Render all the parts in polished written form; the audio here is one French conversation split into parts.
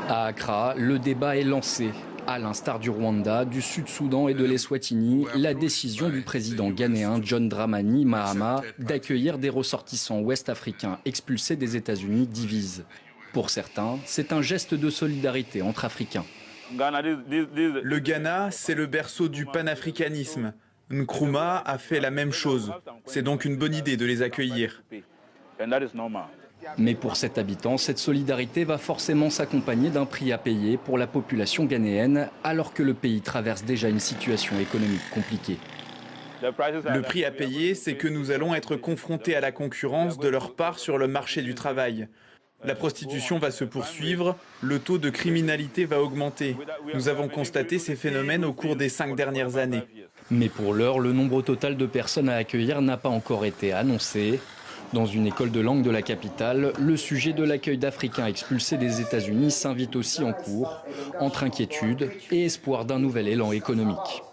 À Accra, le débat est lancé. À l'instar du Rwanda, du Sud-Soudan et de l'Eswatini, la décision du président ghanéen John Dramani Mahama d'accueillir des ressortissants ouest-africains expulsés des États-Unis divise. Pour certains, c'est un geste de solidarité entre Africains. Le Ghana, c'est le berceau du panafricanisme. Nkrumah a fait la même chose. C'est donc une bonne idée de les accueillir. Mais pour cet habitant, cette solidarité va forcément s'accompagner d'un prix à payer pour la population ghanéenne, alors que le pays traverse déjà une situation économique compliquée. Le prix à payer, c'est que nous allons être confrontés à la concurrence de leur part sur le marché du travail. La prostitution va se poursuivre, le taux de criminalité va augmenter. Nous avons constaté ces phénomènes au cours des 5 dernières années. Mais pour l'heure, le nombre total de personnes à accueillir n'a pas encore été annoncé. Dans une école de langue de la capitale, le sujet de l'accueil d'Africains expulsés des États-Unis s'invite aussi en cours, entre inquiétude et espoir d'un nouvel élan économique.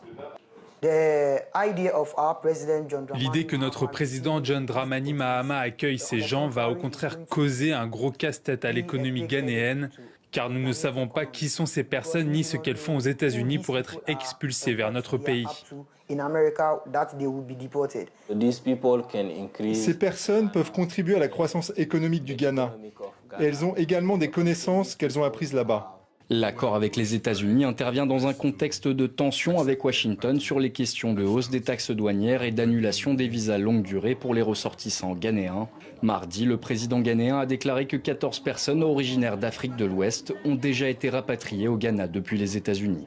L'idée que notre président John Dramani Mahama accueille ces gens va au contraire causer un gros casse-tête à l'économie ghanéenne, car nous ne savons pas qui sont ces personnes ni ce qu'elles font aux États-Unis pour être expulsées vers notre pays. Ces personnes peuvent contribuer à la croissance économique du Ghana. Et elles ont également des connaissances qu'elles ont apprises là-bas. L'accord avec les États-Unis intervient dans un contexte de tension avec Washington sur les questions de hausse des taxes douanières et d'annulation des visas longue durée pour les ressortissants ghanéens. Mardi, le président ghanéen a déclaré que 14 personnes originaires d'Afrique de l'Ouest ont déjà été rapatriées au Ghana depuis les États-Unis.